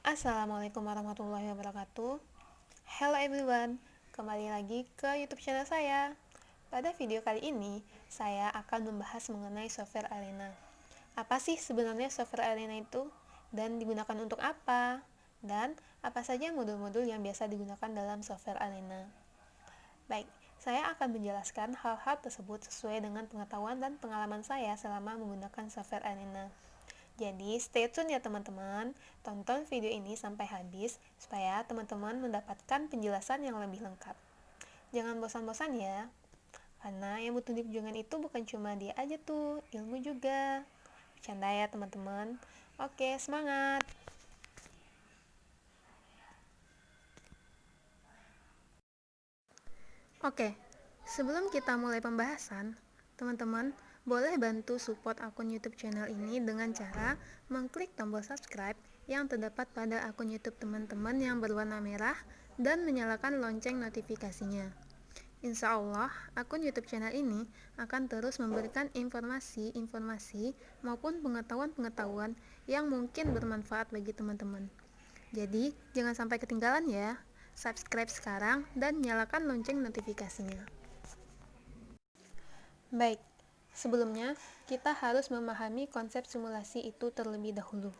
Assalamualaikum warahmatullahi wabarakatuh. Hello everyone, kembali lagi ke YouTube channel saya. Pada video kali ini, saya akan membahas mengenai software Arena. Apa sih sebenarnya software Arena itu? Dan digunakan untuk apa? Dan apa saja modul-modul yang biasa digunakan dalam software Arena? Baik, saya akan menjelaskan hal-hal tersebut sesuai dengan pengetahuan dan pengalaman saya selama menggunakan software Arena. Jadi, stay tune ya teman-teman. Tonton video ini sampai habis supaya teman-teman mendapatkan penjelasan yang lebih lengkap. Jangan bosan-bosan ya. Karena yang butuh diperjuangkan itu bukan cuma dia aja tuh, ilmu juga. Bercanda ya teman-teman. Oke, semangat. Oke, sebelum kita mulai pembahasan, teman-teman boleh bantu support akun YouTube channel ini dengan cara mengklik tombol subscribe yang terdapat pada akun YouTube teman-teman yang berwarna merah dan menyalakan lonceng notifikasinya. Insya Allah, akun YouTube channel ini akan terus memberikan informasi-informasi maupun pengetahuan-pengetahuan yang mungkin bermanfaat bagi teman-teman. Jadi, jangan sampai ketinggalan ya. Subscribe sekarang dan nyalakan lonceng notifikasinya. Baik, sebelumnya kita harus memahami konsep simulasi itu terlebih dahulu.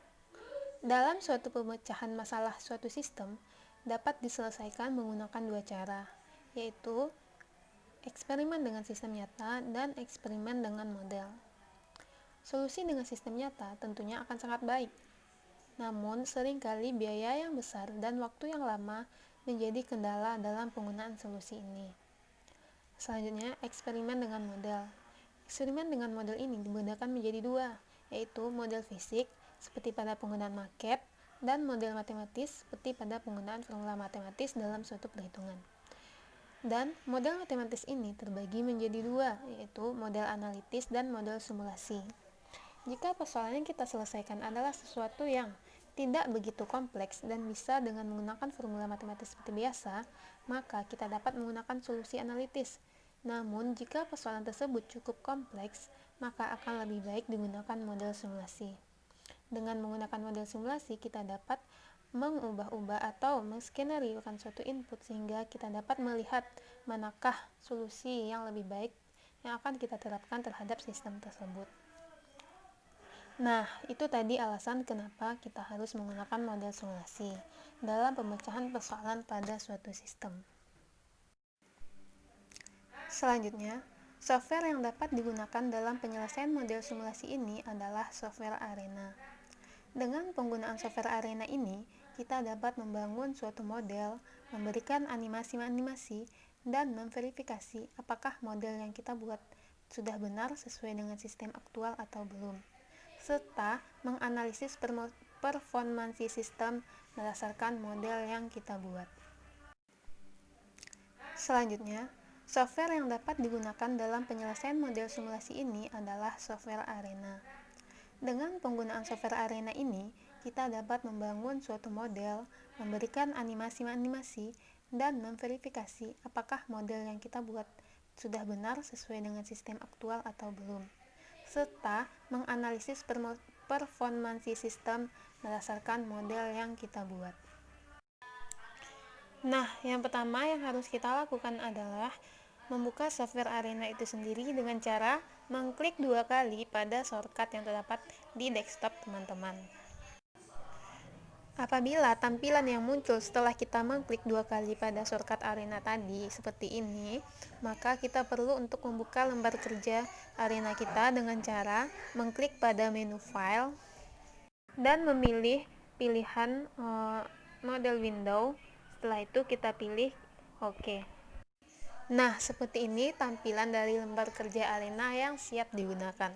Dalam suatu pemecahan masalah suatu sistem dapat diselesaikan menggunakan dua cara, yaitu eksperimen dengan sistem nyata dan eksperimen dengan model. Solusi dengan sistem nyata tentunya akan sangat baik, namun seringkali biaya yang besar dan waktu yang lama menjadi kendala dalam penggunaan solusi ini. Selanjutnya, eksperimen dengan model. Eksperimen dengan model ini dibedakan menjadi dua, yaitu model fisik seperti pada penggunaan maket dan model matematis seperti pada penggunaan formula matematis dalam suatu perhitungan. Dan model matematis ini terbagi menjadi dua, yaitu model analitis dan model simulasi. Jika persoalan yang kita selesaikan adalah sesuatu yang tidak begitu kompleks dan bisa dengan menggunakan formula matematis seperti biasa, maka kita dapat menggunakan solusi analitis. Namun, jika persoalan tersebut cukup kompleks, maka akan lebih baik digunakan model simulasi. Dengan menggunakan model simulasi, kita dapat mengubah-ubah atau menskenariokan suatu input sehingga kita dapat melihat manakah solusi yang lebih baik yang akan kita terapkan terhadap sistem tersebut. Nah, itu tadi alasan kenapa kita harus menggunakan model simulasi dalam pemecahan persoalan pada suatu sistem. Selanjutnya, software yang dapat digunakan dalam penyelesaian model simulasi ini adalah software Arena. Dengan penggunaan software Arena ini, kita dapat membangun suatu model, memberikan animasi-animasi, dan memverifikasi apakah model yang kita buat sudah benar sesuai dengan sistem aktual atau belum, serta menganalisis performansi sistem berdasarkan model yang kita buat. Selanjutnya, software yang dapat digunakan dalam penyelesaian model simulasi ini adalah software Arena. Dengan penggunaan software Arena ini, kita dapat membangun suatu model, memberikan animasi-animasi, dan memverifikasi apakah model yang kita buat sudah benar sesuai dengan sistem aktual atau belum, serta menganalisis performansi sistem berdasarkan model yang kita buat. Nah, yang pertama yang harus kita lakukan adalah membuka software Arena itu sendiri dengan cara mengklik 2 kali pada shortcut yang terdapat di desktop teman-teman. Apabila tampilan yang muncul setelah kita mengklik 2 kali pada shortcut Arena tadi seperti ini, maka kita perlu untuk membuka lembar kerja Arena kita dengan cara mengklik pada menu file dan memilih pilihan model window. Setelah itu kita pilih OK. Nah, seperti ini tampilan dari lembar kerja Arena yang siap digunakan.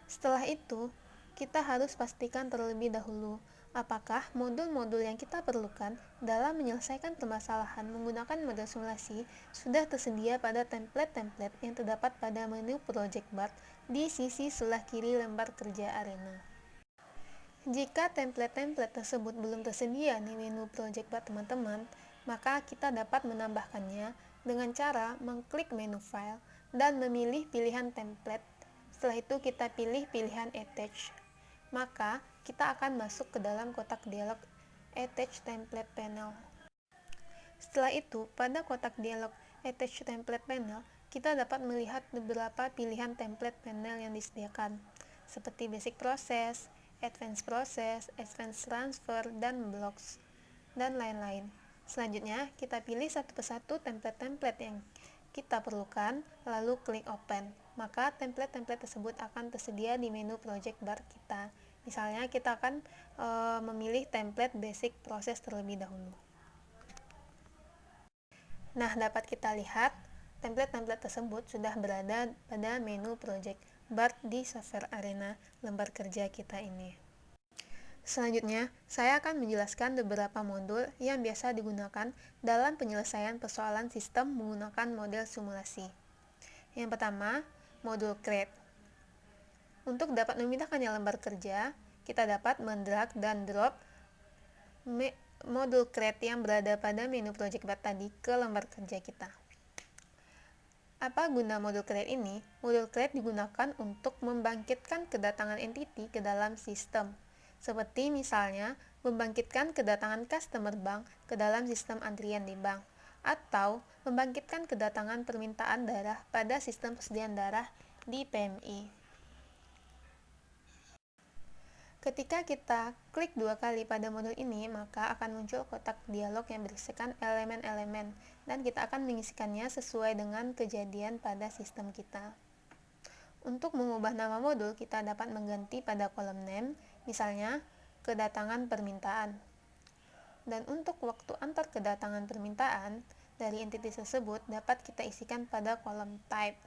Setelah itu, kita harus pastikan terlebih dahulu apakah modul-modul yang kita perlukan dalam menyelesaikan permasalahan menggunakan model simulasi sudah tersedia pada template-template yang terdapat pada menu project bar di sisi sebelah kiri lembar kerja Arena. Jika template-template tersebut belum tersedia di menu project bar teman-teman, maka kita dapat menambahkannya dengan cara mengklik menu file dan memilih pilihan template. Setelah itu kita pilih pilihan attach. Maka kita akan masuk ke dalam kotak dialog Attach Template Panel. Setelah itu, pada kotak dialog Attach Template Panel, kita dapat melihat beberapa pilihan template panel yang disediakan, seperti Basic Process, Advanced Process, Advanced Transfer, dan Blocks, dan lain-lain. Selanjutnya, kita pilih satu persatu template-template yang kita perlukan, lalu klik Open. Maka template-template tersebut akan tersedia di menu project bar kita. Misalnya, kita akan memilih template Basic Process terlebih dahulu. Nah, dapat kita lihat template-template tersebut sudah berada pada menu project bar di Software Arena lembar kerja kita ini. Selanjutnya, saya akan menjelaskan beberapa modul yang biasa digunakan dalam penyelesaian persoalan sistem menggunakan model simulasi. Yang pertama, modul create. Untuk dapat memindahkannya lembar kerja, kita dapat mendrag dan drop modul create yang berada pada menu project bar tadi ke lembar kerja kita. Apa guna modul create ini? Modul create digunakan untuk membangkitkan kedatangan entity ke dalam sistem. Seperti misalnya, membangkitkan kedatangan customer bank ke dalam sistem antrian di bank, atau membangkitkan kedatangan permintaan darah pada sistem persediaan darah di PMI. Ketika kita klik 2 kali pada modul ini, maka akan muncul kotak dialog yang berisikan elemen-elemen, dan kita akan mengisikannya sesuai dengan kejadian pada sistem kita. Untuk mengubah nama modul, kita dapat mengganti pada kolom name, misalnya kedatangan permintaan. Dan untuk waktu antar kedatangan permintaan dari entity tersebut dapat kita isikan pada kolom type.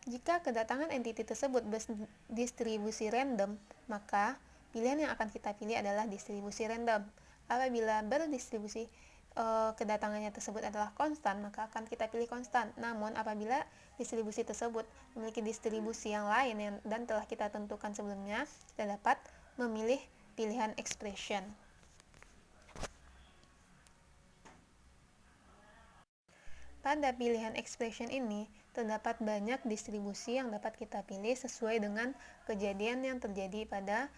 Jika kedatangan entity tersebut berdistribusi random, maka pilihan yang akan kita pilih adalah distribusi random. Apabila berdistribusi kedatangannya tersebut adalah konstan, maka akan kita pilih konstan. Namun apabila distribusi tersebut memiliki distribusi yang lain dan telah kita tentukan sebelumnya, kita dapat memilih pilihan expression. Pada pilihan expression ini, terdapat banyak distribusi yang dapat kita pilih sesuai dengan kejadian yang terjadi pada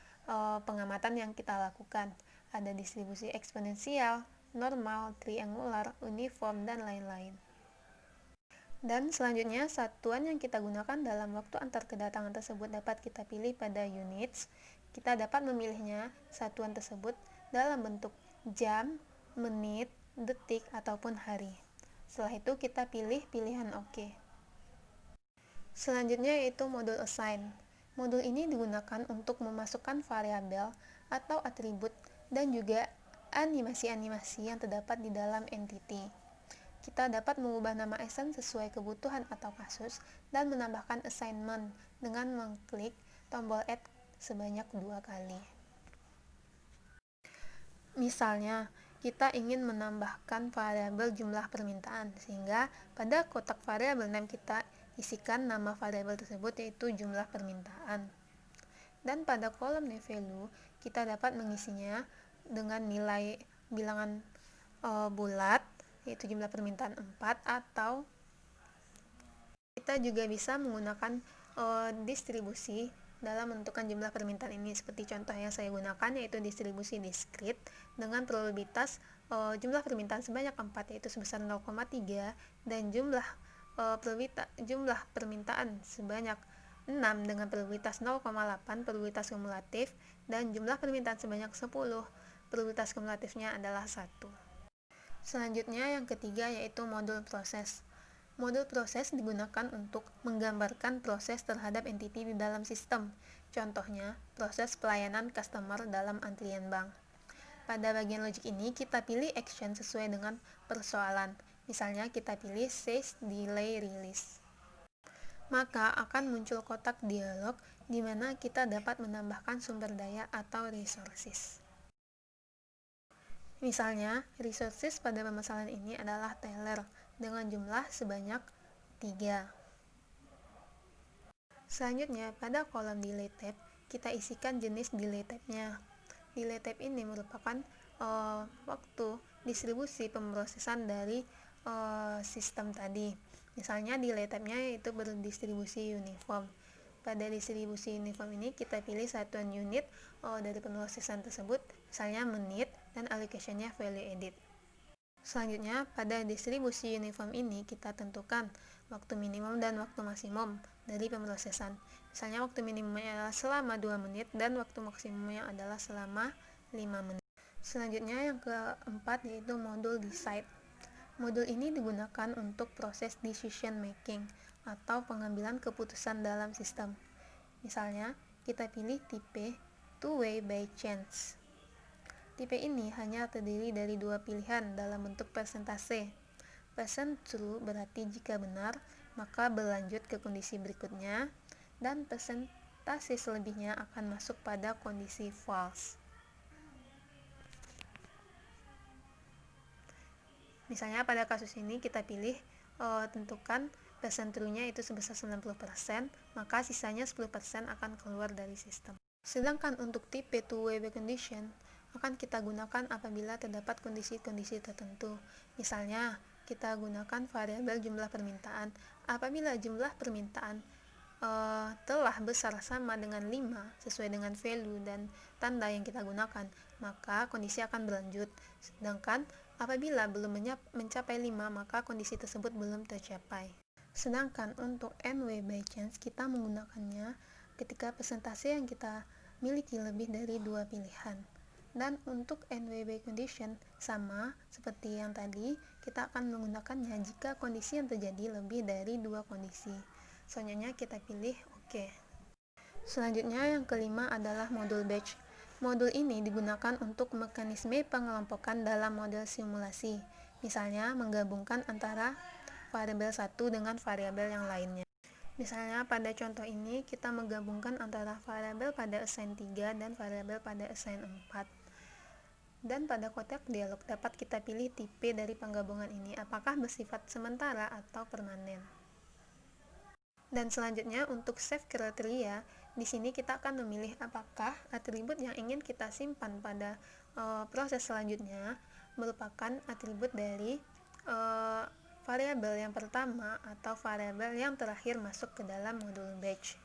pengamatan yang kita lakukan. Ada distribusi eksponensial, normal, triangular, uniform, dan lain-lain. Dan selanjutnya, satuan yang kita gunakan dalam waktu antar kedatangan tersebut dapat kita pilih pada units. Kita dapat memilihnya satuan tersebut dalam bentuk jam, menit, detik, ataupun hari. Setelah itu kita pilih pilihan OK. Selanjutnya yaitu modul assign. Modul ini digunakan untuk memasukkan variabel atau atribut dan juga animasi-animasi yang terdapat di dalam entity. Kita dapat mengubah nama assign sesuai kebutuhan atau kasus dan menambahkan assignment dengan mengklik tombol add sebanyak 2 kali. Misalnya, kita ingin menambahkan variabel jumlah permintaan, sehingga pada kotak variabel name kita isikan nama variabel tersebut yaitu jumlah permintaan. Dan pada kolom name value, kita dapat mengisinya dengan nilai bilangan bulat, yaitu jumlah permintaan 4, atau kita juga bisa menggunakan distribusi dalam menentukan jumlah permintaan ini, seperti contoh yang saya gunakan yaitu distribusi discrete dengan probabilitas jumlah permintaan sebanyak 4 yaitu sebesar 0,3 dan jumlah permintaan sebanyak 6 dengan probabilitas 0,8 probabilitas kumulatif, dan jumlah permintaan sebanyak 10 probabilitas kumulatifnya adalah 1. Selanjutnya yang ketiga yaitu modul proses. Modul proses digunakan untuk menggambarkan proses terhadap entity di dalam sistem. Contohnya, proses pelayanan customer dalam antrian bank. Pada bagian logic ini, kita pilih action sesuai dengan persoalan. Misalnya, kita pilih sales delay release. Maka akan muncul kotak dialog di mana kita dapat menambahkan sumber daya atau resources. Misalnya, resources pada permasalahan ini adalah teller dengan jumlah sebanyak 3. Selanjutnya, pada kolom delay tab, kita isikan jenis delay tab-nya. Delay tab ini merupakan waktu distribusi pemrosesan dari sistem tadi. Misalnya delay tab-nya yaitu berdistribusi uniform. pada distribusi uniform ini kita pilih satuan unit dari pemrosesan tersebut, misalnya menit, dan allocation-nya value edit. Selanjutnya, pada distribusi uniform ini kita tentukan waktu minimum dan waktu maksimum dari pemrosesan. Misalnya waktu minimumnya adalah selama 2 menit dan waktu maksimumnya adalah selama 5 menit. Selanjutnya yang keempat yaitu modul decide. Modul ini digunakan untuk proses decision making atau pengambilan keputusan dalam sistem. Misalnya, kita pilih tipe two-way by chance. Tipe ini hanya terdiri dari 2 pilihan dalam bentuk persentase. Percent true berarti jika benar, maka berlanjut ke kondisi berikutnya, dan persentase selebihnya akan masuk pada kondisi false. Misalnya pada kasus ini kita pilih tentukan persen true-nya itu sebesar 90%, maka sisanya 10% akan keluar dari sistem. Sedangkan untuk tipe two-way condition akan kita gunakan apabila terdapat kondisi-kondisi tertentu. Misalnya, kita gunakan variabel jumlah permintaan. Apabila jumlah permintaan telah besar sama dengan 5 sesuai dengan value dan tanda yang kita gunakan, maka kondisi akan berlanjut. Sedangkan apabila belum mencapai 5, maka kondisi tersebut belum tercapai. Sedangkan untuk n-way by chance kita menggunakannya ketika persentase yang kita miliki lebih dari 2 pilihan. Dan untuk n-way by condition sama seperti yang tadi, kita akan menggunakannya jika kondisi yang terjadi lebih dari 2 kondisi. Selanjutnya kita pilih OK. Selanjutnya yang kelima adalah modul batch. Modul ini digunakan untuk mekanisme pengelompokan dalam model simulasi. Misalnya menggabungkan antara variabel satu dengan variabel yang lainnya. Misalnya pada contoh ini kita menggabungkan antara variabel pada assign 3 dan variabel pada assign 4. Dan pada kotak dialog dapat kita pilih tipe dari penggabungan ini, apakah bersifat sementara atau permanen. Dan selanjutnya untuk save kriteria, di sini kita akan memilih apakah atribut yang ingin kita simpan pada proses selanjutnya merupakan atribut dari variabel yang pertama atau variabel yang terakhir masuk ke dalam modul batch.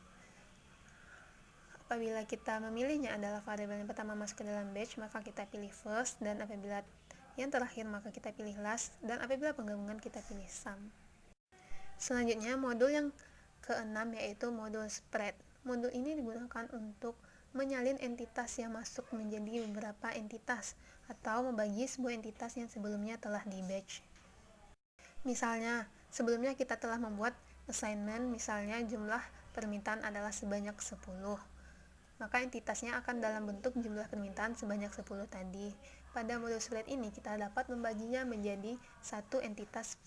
Apabila kita memilihnya adalah variabel yang pertama masuk ke dalam batch, maka kita pilih first, dan apabila yang terakhir maka kita pilih last, dan apabila penggabungan kita pilih sum. Selanjutnya modul yang keenam yaitu modul spread. Modul ini digunakan untuk menyalin entitas yang masuk menjadi beberapa entitas atau membagi sebuah entitas yang sebelumnya telah di batch. Misalnya, sebelumnya kita telah membuat assignment, misalnya jumlah permintaan adalah sebanyak 10. Maka entitasnya akan dalam bentuk jumlah permintaan sebanyak 10 tadi. Pada modul spread ini kita dapat membaginya menjadi satu entitas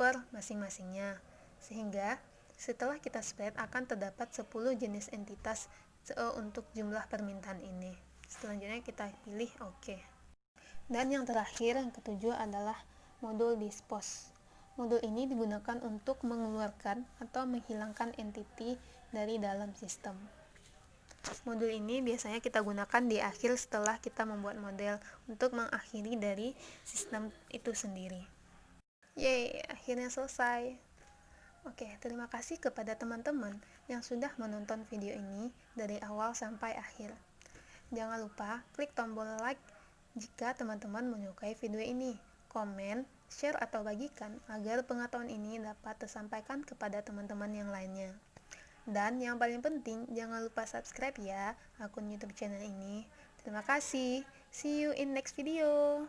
per masing-masingnya. Sehingga setelah kita spread akan terdapat 10 jenis entitas untuk jumlah permintaan ini. Selanjutnya kita pilih OK. Dan yang terakhir, yang ketujuh adalah modul dispose. Modul ini digunakan untuk mengeluarkan atau menghilangkan entity dari dalam sistem. Modul ini biasanya kita gunakan di akhir setelah kita membuat model untuk mengakhiri dari sistem itu sendiri. Yeay, akhirnya selesai. Oke, terima kasih kepada teman-teman yang sudah menonton video ini dari awal sampai akhir. Jangan lupa klik tombol like jika teman-teman menyukai video ini, komen, share atau bagikan agar pengetahuan ini dapat tersampaikan kepada teman-teman yang lainnya. Dan yang paling penting, jangan lupa subscribe ya akun YouTube channel ini. Terima kasih. See you in next video.